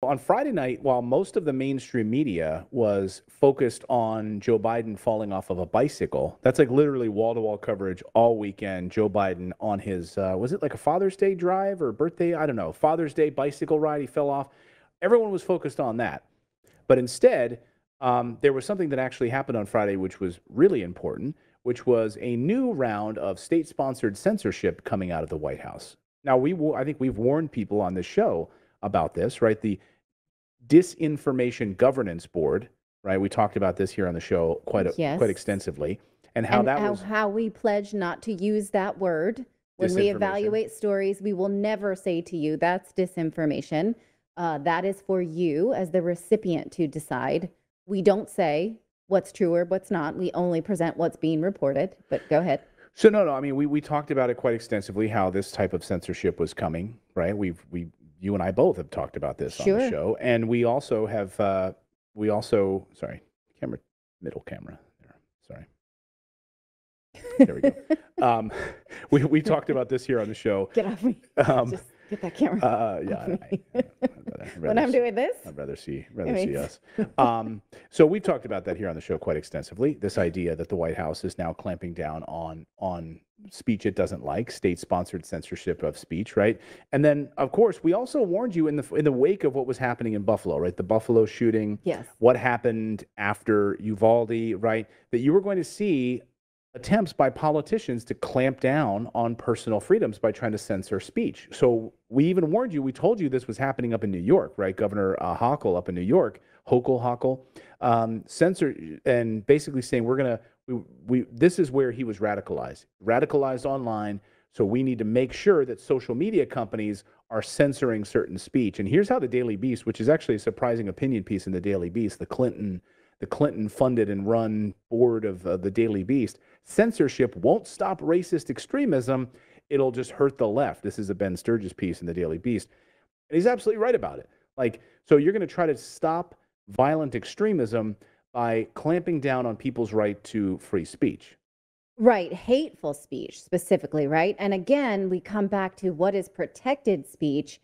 on Friday night, while most of the mainstream media was focused on Joe Biden falling off of a bicycle, that's like literally wall-to-wall coverage all weekend. Joe Biden on his, was it like a Father's Day drive or birthday? I don't know. Father's Day bicycle ride. He fell off. Everyone was focused on that. But instead, there was something that actually happened on Friday, which was really important, which was a new round of state-sponsored censorship coming out of the White House. Now, I think we've warned people on this show about this, right? The Disinformation Governance Board, right? We talked about this here on the show quite extensively, and how we pledge not to use that word when we evaluate stories. We will never say to you that's disinformation. That is for you as the recipient to decide. We don't say what's true or what's not. We only present what's being reported. But go ahead. So no, I mean, we talked about it quite extensively, how this type of censorship was coming, right? You and I both have talked about this on the show, and we also have, sorry, middle camera there, sorry. There we go. We talked about this here on the show. Get off me. Just get that camera. Yeah. When I'm doing this, I'd rather see us. So we've talked about that here on the show quite extensively. This idea that the White House is now clamping down on speech it doesn't like, state-sponsored censorship of speech, right? And then, of course, we also warned you in the wake of what was happening in Buffalo, right? The Buffalo shooting. Yes. What happened after Uvalde, right? That you were going to see attempts by politicians to clamp down on personal freedoms by trying to censor speech. So we even warned you. We told you this was happening up in New York, right? Governor Hochul up in New York, Hochul, censor and basically saying this is where he was radicalized online. So we need to make sure that social media companies are censoring certain speech. And here's how the Daily Beast, which is actually a surprising opinion piece in the Daily Beast, the Clinton funded and run board of the Daily Beast. Censorship won't stop racist extremism. It'll just hurt the left. This is a Ben Sturgis piece in the Daily Beast. And he's absolutely right about it. So you're going to try to stop violent extremism by clamping down on people's right to free speech. Right. Hateful speech specifically, right? And again, we come back to what is protected speech.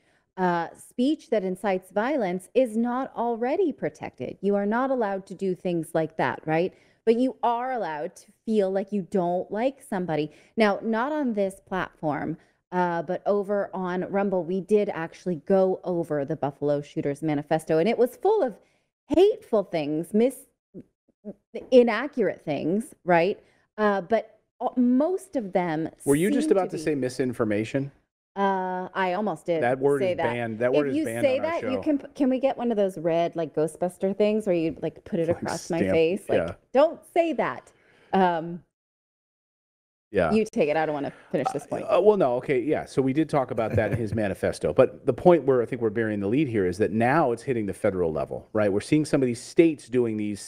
Speech that incites violence is not already protected. You are not allowed to do things like that, right? But you are allowed to feel like you don't like somebody. Now, not on this platform, but over on Rumble, we did actually go over the Buffalo Shooters Manifesto, and it was full of hateful things, inaccurate things, right? But most of them. Were you just about to say misinformation? I almost did. That word is banned. That word is banned on our show. If you say that, can we get one of those red like Ghostbuster things where you put it across my face? Don't say that. Yeah. You take it. I don't want to finish this point. Well, no. Okay. Yeah. So we did talk about that in his manifesto. But the point where I think we're bearing the lead here is that now it's hitting the federal level, right? We're seeing some of these states doing these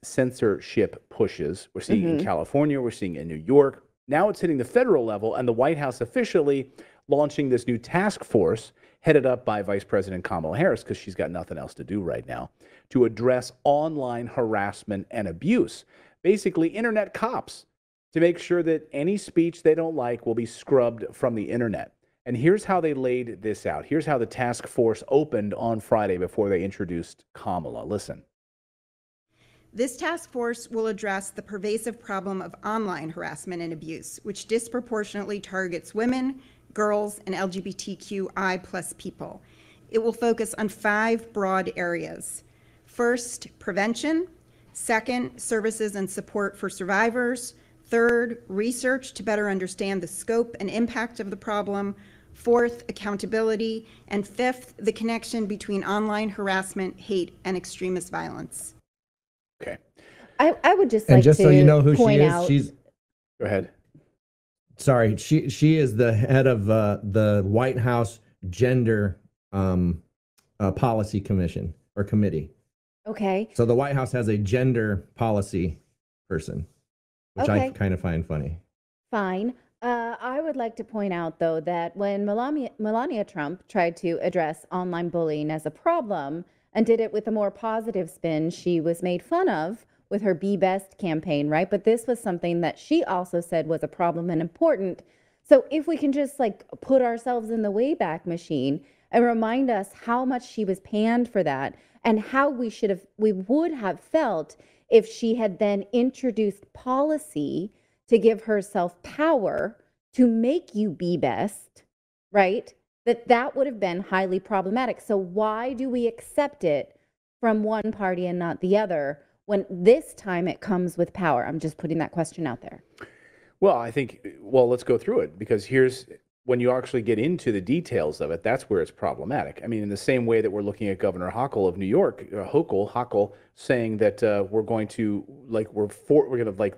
censorship pushes. We're seeing in California. We're seeing in New York. Now it's hitting the federal level, and the White House officially launching this new task force headed up by Vice President Kamala Harris, because she's got nothing else to do right now, to address online harassment and abuse. Basically, internet cops, to make sure that any speech they don't like will be scrubbed from the internet. And here's how they laid this out. Here's how the task force opened on Friday before they introduced Kamala. Listen. This task force will address the pervasive problem of online harassment and abuse, which disproportionately targets women, girls, and LGBTQI+ people. It will focus on 5 broad areas. First, prevention. Second, services and support for survivors. Third, research to better understand the scope and impact of the problem. Fourth, accountability. And fifth, the connection between online harassment, hate, and extremist violence. Okay. I would just and like just to so you know who point she is, out. Go ahead. Sorry, she is the head of the White House Gender Policy Commission or Committee. Okay. So the White House has a gender policy person, which I kind of find funny. Fine. I would like to point out, though, that when Melania Trump tried to address online bullying as a problem and did it with a more positive spin, she was made fun of with her Be Best campaign, right? But this was something that she also said was a problem and important. So if we can just put ourselves in the Wayback Machine, and remind us how much she was panned for that and how we would have felt if she had then introduced policy to give herself power to make you be best, right? That would have been highly problematic. So why do we accept it from one party and not the other when this time it comes with power? I'm just putting that question out there. Well, I think, well, let's go through it, because here's when you actually get into the details of it, that's where it's problematic. I mean, in the same way that we're looking at Governor Hochul of New York, Hochul saying that we're going to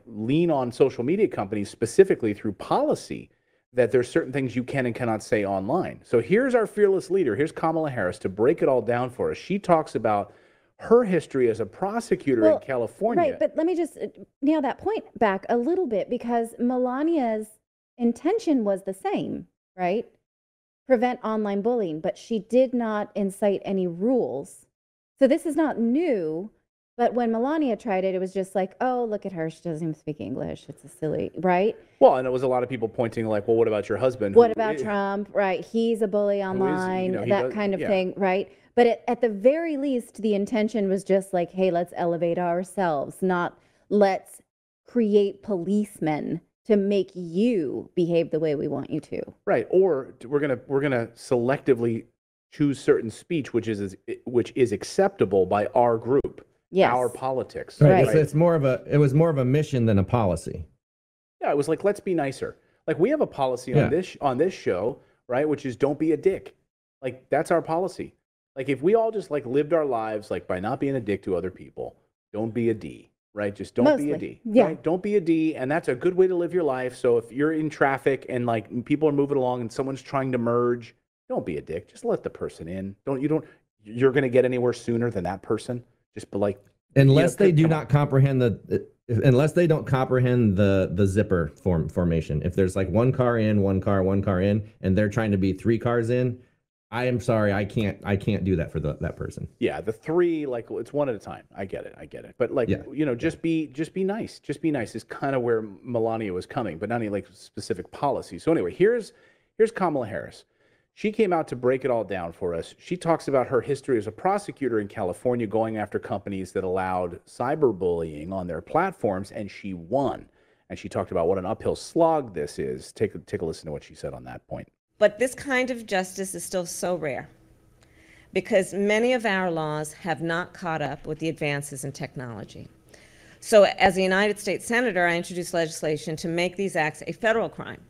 lean on social media companies specifically through policy, that there's certain things you can and cannot say online. So here's our fearless leader. Here's Kamala Harris to break it all down for us. She talks about her history as a prosecutor in California. Right, but let me just nail that point back a little bit, because Melania's intention was the same, right? Prevent online bullying, but she did not incite any rules. So this is not new, but when Melania tried it, it was just like, oh, look at her. She doesn't even speak English. It's a silly, right? Well, and it was a lot of people pointing like, well, what about your husband? What about Trump? Right. He's a bully online, that kind of thing, right? But at the very least, the intention was just like, hey, let's elevate ourselves, not let's create policemen to make you behave the way we want you to. Right. Or we're gonna selectively choose certain speech which is acceptable by our group, our politics. Right. It's more of it was more of a mission than a policy. Yeah, it was like, let's be nicer. Like, we have a policy on this show, right, which is don't be a dick. Like, that's our policy. Like, if we all just like lived our lives like by not being a dick to other people, don't be a D, right? Just don't be a D. Yeah. Right? Don't be a D, and that's a good way to live your life. So if you're in traffic and like people are moving along and someone's trying to merge, don't be a dick. Just let the person in. You're going to get anywhere sooner than that person. Just be like, unless they do not comprehend unless they don't comprehend the zipper formation. If there's like one car in, one car in, and they're trying to be 3 cars in, I am sorry, I can't do that for that person. Yeah, the 3, like, it's one at a time. I get it. But like, just be nice. Just be nice is kind of where Melania was coming, but not any like specific policy. So anyway, here's Kamala Harris. She came out to break it all down for us. She talks about her history as a prosecutor in California, going after companies that allowed cyberbullying on their platforms, and she won. And she talked about what an uphill slog this is. Take a listen to what she said on that point. But this kind of justice is still so rare because many of our laws have not caught up with the advances in technology. So as a United States Senator, I introduced legislation to make these acts a federal crime.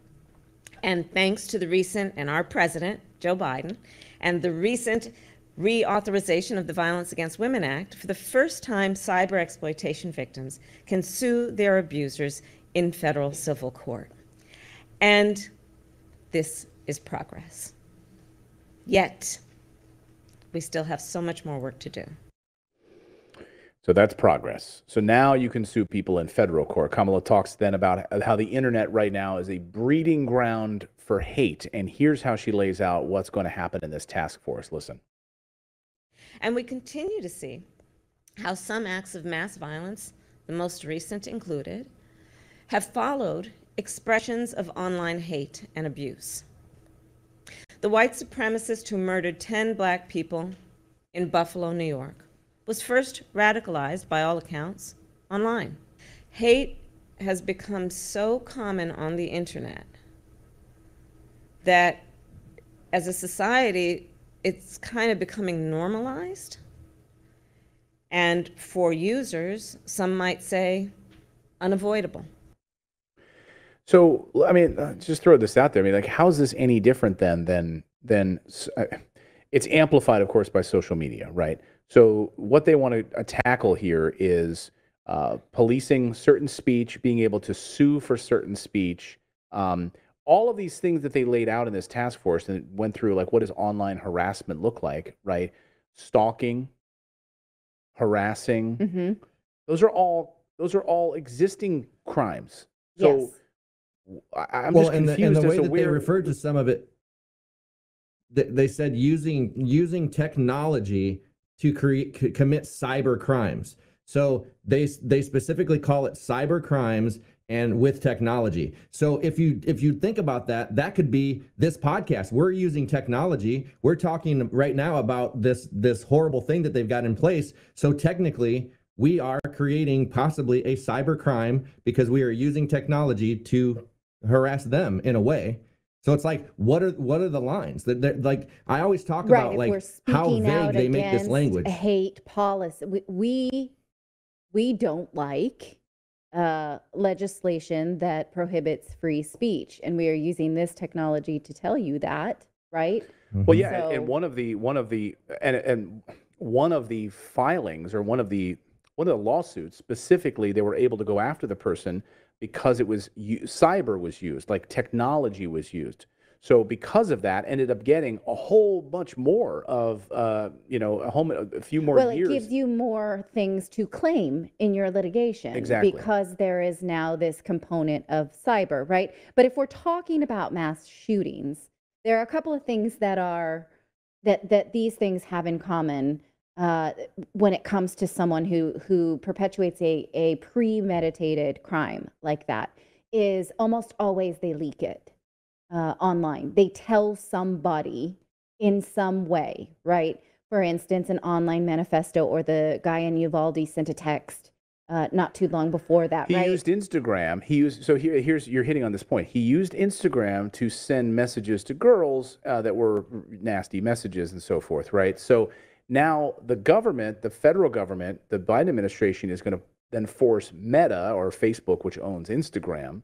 And thanks to the recent, and our president, Joe Biden, and the recent reauthorization of the Violence Against Women Act, for the first time, cyber exploitation victims can sue their abusers in federal civil court. And this is progress. Yet, we still have so much more work to do. So that's progress. So now you can sue people in federal court. Kamala talks then about how the internet right now is a breeding ground for hate. And here's how she lays out what's going to happen in this task force. Listen. And we continue to see how some acts of mass violence, the most recent included, have followed expressions of online hate and abuse. The white supremacist who murdered 10 black people in Buffalo, New York, was first radicalized, by all accounts, online. Hate has become so common on the internet that as a society, it's kind of becoming normalized. And for users, some might say unavoidable. So, I mean, just throw this out there. I mean, like, how is this any different than it's amplified, of course, by social media, right? So what they want to tackle here is policing certain speech, being able to sue for certain speech, all of these things that they laid out in this task force and went through, like, what does online harassment look like, right? Stalking, harassing, those are all existing crimes. So I'm just confused and the as way to that where they referred to some of it. They said using technology to commit cyber crimes. So they specifically call it cyber crimes, and with technology. So if you think about that, that could be this podcast. We're using technology. We're talking right now about this horrible thing that they've got in place. So technically, we are creating possibly a cyber crime because we are using technology to harass them in a way. So it's like, what are the lines that like I always talk about, if like we're how speaking vague out they make this language. hate policy. We don't like legislation that prohibits free speech, and we are using this technology to tell you that, right? Well, yeah, So- and one of the filings, or one of the lawsuits specifically, they were able to go after the person because it was cyber was used, like technology was used. So because of that, ended up getting a whole bunch more of a few more Well, years. it gives you more things to claim in your litigation. Exactly. Because there is now this component of cyber, right? But if we're talking about mass shootings, there are a couple of things that these things have in common when it comes to someone who perpetuates a premeditated crime like that, is almost always they leak it online. They tell somebody in some way, right? For instance, an online manifesto, or the guy in Uvalde sent a text not too long before that, He right? used Instagram. Here's you're hitting on this point. He used Instagram to send messages to girls that were nasty messages and so forth, right? So now the government, the federal government, the Biden administration is going to then force Meta, or Facebook, which owns Instagram,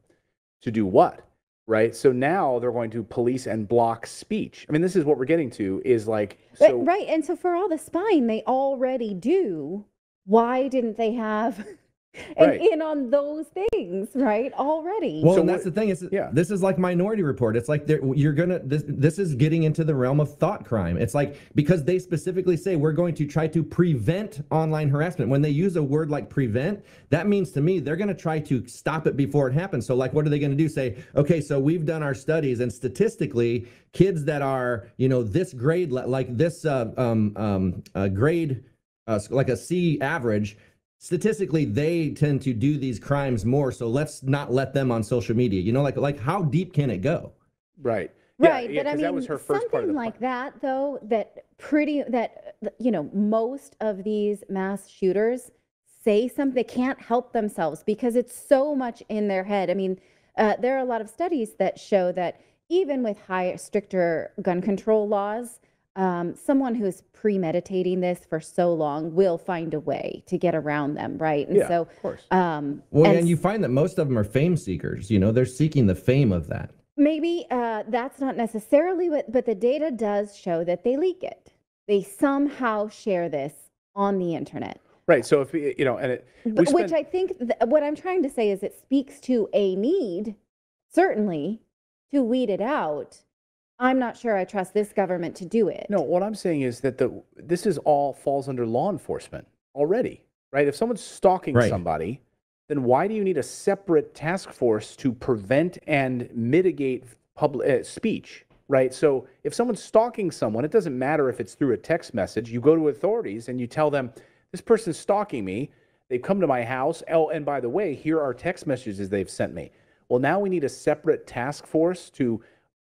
to do what? Right. So now they're going to police and block speech. I mean, this is what we're getting to, is like, so Right. And so for all the spying they already do, why didn't they have an Right. in on those things, right? Already. Well, So and that's what- the thing is, yeah. this is like Minority Report. It's like this is getting into the realm of thought crime. It's like, because they specifically say we're going to try to prevent online harassment. When they use a word like prevent, that means to me they're going to try to stop it before it happens. So like, what are they going to do? Say, okay, so we've done our studies, and statistically, kids that are, this grade, like this grade, like a C average, statistically they tend to do these crimes more, so let's not let them on social media. Like how deep can it go? right. Right, Yeah, but I 'cause mean, that was her first part of something the like that, though, most of these mass shooters say something, they can't help themselves because it's so much in their head. I mean, there are a lot of studies that show that even with stricter gun control laws, someone who's premeditating this for so long will find a way to get around them, right? And Yeah, so, of course. Well, and you find that most of them are fame seekers. They're seeking the fame of that. maybe that's not necessarily what, but the data does show that they leak it. They somehow share this on the internet. Right. So if and it, we Which spent, I think what I'm trying to say is it speaks to a need, certainly, to weed it out. I'm not sure I trust this government to do it. no, what I'm saying is that this is all falls under law enforcement already, right? If someone's stalking Right. somebody, then why do you need a separate task force to prevent and mitigate public speech, right? So if someone's stalking someone, it doesn't matter if it's through a text message. You go to authorities and you tell them, this person's stalking me. They've come to my house. Oh, and by the way, here are text messages they've sent me. Well, now we need a separate task force to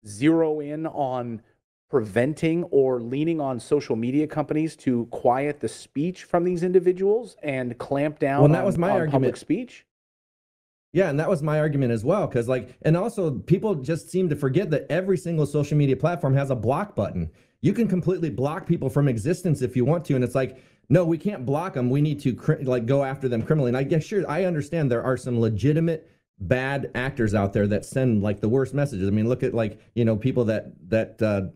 zero in on preventing or leaning on social media companies to quiet the speech from these individuals and clamp down Well, that was my on argument. public speech. Yeah, and that was my argument as well, because and also people just seem to forget that every single social media platform has a block button. You can completely block people from existence if you want to, and it's like, no, we can't block them. We need to go after them criminally. And I guess, sure, I understand there are some legitimate bad actors out there that send like the worst messages. I mean, look at people that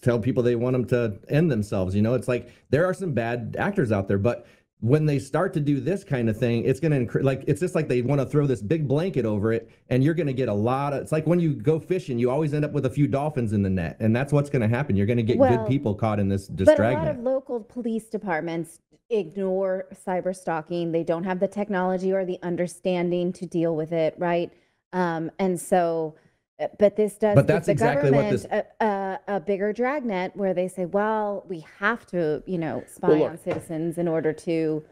tell people they want them to end themselves. It's like there are some bad actors out there, but when they start to do this kind of thing, it's going to it's just like they want to throw this big blanket over it, and you're going to get a lot of. It's like when you go fishing, you always end up with a few dolphins in the net, and that's what's going to happen. You're going to get good people caught in this But a lot dragnet. of local police departments ignore cyber stalking. They don't have the technology or the understanding to deal with it, right? And so, but this does But give that's the exactly what government a bigger dragnet where they say, well, we have to, spy Well, look. on citizens in order to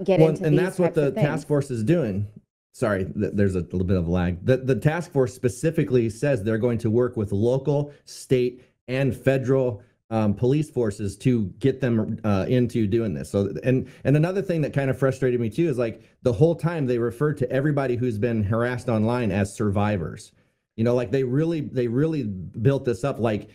get into And these that's what types the of things. task force is doing. sorry, there's a little bit of lag. The task force specifically says they're going to work with local, state, and federal police forces to get them into doing this. So, and another thing that kind of frustrated me too is like the whole time they referred to everybody who's been harassed online as survivors. You know, like they really built this up like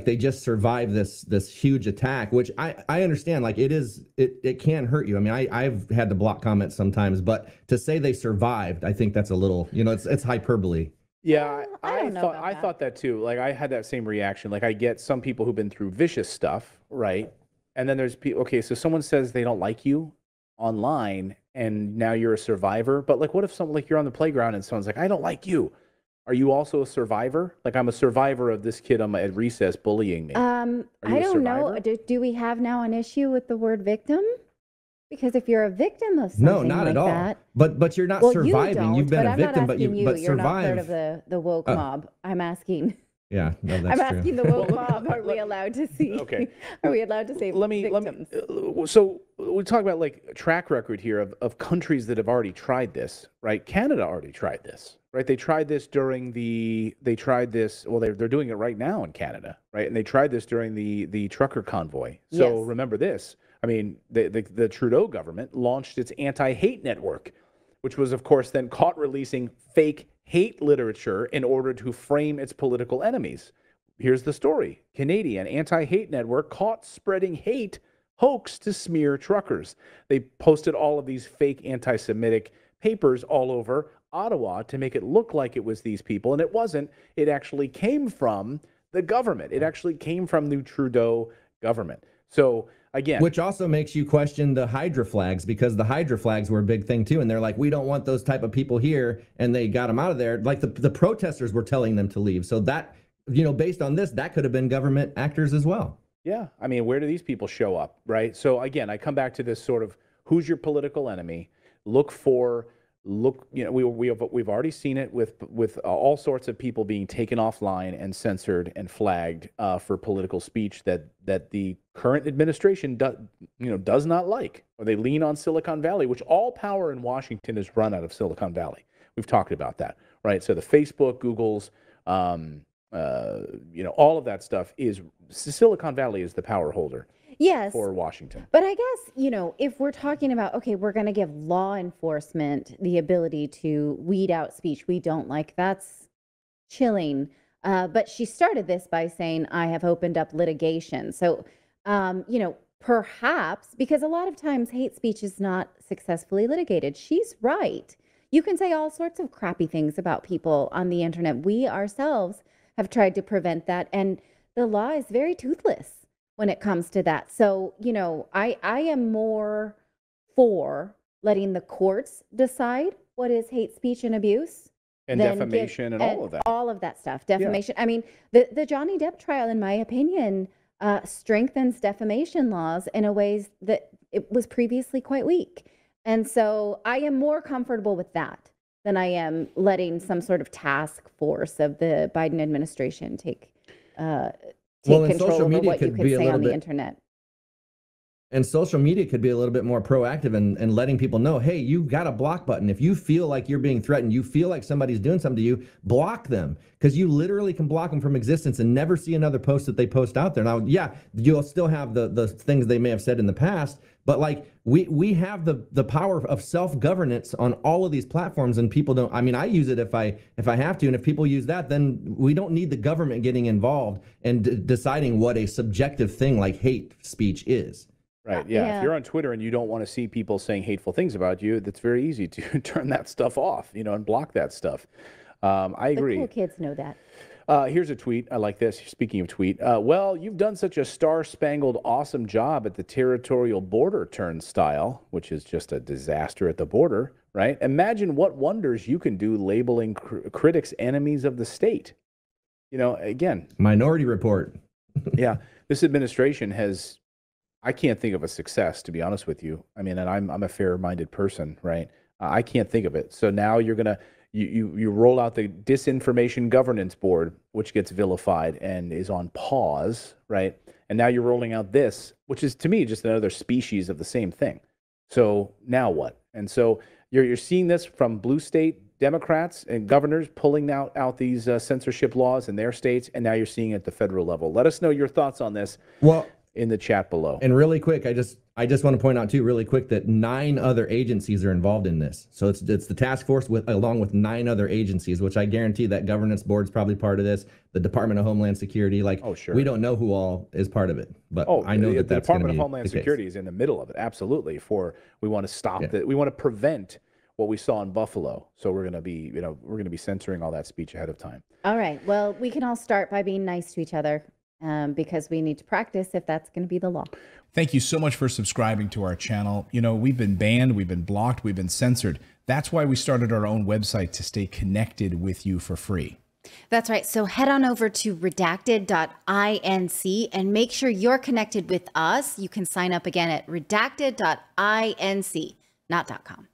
they just survived this huge attack, which I understand. Like it can hurt you. I mean, I've had to block comments sometimes, but to say they survived, I think that's a little, you know, it's hyperbole. Yeah, I don't know about I that. thought that too. Like I had that same reaction. Like I get some people who've been through vicious stuff, right? And then there's people. Okay, so someone says they don't like you online, and now you're a survivor. But like, what if someone like you're on the playground and someone's like, "I don't like you." Are you also a survivor? Like I'm a survivor of this kid at recess bullying me. Are you I a don't know. survivor? Do we have now an issue with the word victim? Because if you're a victim of No, something not like at all. that, But you're not well, surviving. you don't. You've been but a I'm victim, not but asking you. but You're not part survive. of the woke mob. I'm asking. Yeah, no, I'm that's asking true. the woke Well, mob. Are we allowed to see? Okay. Are we allowed to say let me victims? so we talk about like track record here of countries that have already tried this, right? Canada already tried this, right? They tried this well, they're doing it right now in Canada, right? And they tried this during the trucker convoy. So Yes. remember this. I mean, the Trudeau government launched its anti-hate network, which was of course then caught releasing fake hate literature in order to frame its political enemies. Here's the story. Canadian anti-hate network caught spreading hate hoax to smear truckers. They posted all of these fake anti-Semitic papers all over Ottawa to make it look like it was these people, and it wasn't. It actually came from the government. It actually came from the Trudeau government. So again, Which also makes you question the Hydra flags, because the Hydra flags were a big thing too. And they're like, we don't want those type of people here. And they got them out of there. Like the protesters were telling them to leave. So that, you know, based on this, that could have been government actors as well. yeah, I mean, where do these people show up, right? So again, I come back to this sort of who's your political enemy? You know, we've already seen it with all sorts of people being taken offline and censored and flagged for political speech that the current administration does not like, or they lean on Silicon Valley, which all power in Washington is run out of Silicon Valley. We've talked about that, right? So the Facebook, Google's, all of that stuff is Silicon Valley is the power holder Yes. for Washington. But I guess, if we're talking about, okay, we're going to give law enforcement the ability to weed out speech we don't like, that's chilling. But she started this by saying, I have opened up litigation. So, perhaps because a lot of times hate speech is not successfully litigated. She's right. You can say all sorts of crappy things about people on the internet. We ourselves have tried to prevent that. And the law is very toothless when it comes to that. So, I am more for letting the courts decide what is hate speech and abuse. And than defamation and all of that. All of that stuff. Defamation. I mean, the Johnny Depp trial, in my opinion, strengthens defamation laws in a ways that it was previously quite weak. And so I am more comfortable with that than I am letting some sort of task force of the Biden administration take Well, and control social over media what you could could be a say little on the bit- internet. And social media could be a little bit more proactive and letting people know, hey, you've got a block button. If you feel like you're being threatened, you feel like somebody's doing something to you, block them, because you literally can block them from existence and never see another post that they post out there. Now, yeah, you'll still have the things they may have said in the past, but like we have the power of self-governance on all of these platforms, and people don't. I mean, I use it if I have to, and if people use that, then we don't need the government getting involved and deciding what a subjective thing like hate speech is. Right. Yeah. Yeah. If you're on Twitter and you don't want to see people saying hateful things about you, that's very easy to turn that stuff off, and block that stuff. I The agree. cool kids know that. Here's a tweet. I like this. Speaking of tweet, well, you've done such a star-spangled awesome job at the territorial border turnstile, which is just a disaster at the border, right? Imagine what wonders you can do labeling critics enemies of the state. Again, Minority Report. yeah, this administration I can't think of a success, to be honest with you. I mean, and I'm a fair-minded person, right? I can't think of it. So now you're gonna you roll out the Disinformation Governance Board, which gets vilified and is on pause, right? And now you're rolling out this, which is to me just another species of the same thing. So now what? And so you're seeing this from blue state Democrats and governors pulling out these censorship laws in their states, and now you're seeing it at the federal level. Let us know your thoughts on this. Well, in the chat below. And really quick, I just want to point out too, really quick, that 9 other agencies are involved in this. So it's the task force along with 9 other agencies, which I guarantee that governance board's probably part of this. The Department of Homeland Security, oh, sure. We don't know who all is part of it, but I know the that's Department of Homeland Security is in the middle of it. Absolutely. We want to stop that. We want to prevent what we saw in Buffalo. So we're going to be censoring all that speech ahead of time. All right. Well, we can all start by being nice to each other. Because we need to practice if that's going to be the law. Thank you so much for subscribing to our channel. We've been banned, we've been blocked, we've been censored. That's why we started our own website, to stay connected with you for free. That's right. So head on over to redacted.inc and make sure you're connected with us. You can sign up again at redacted.inc, not .com.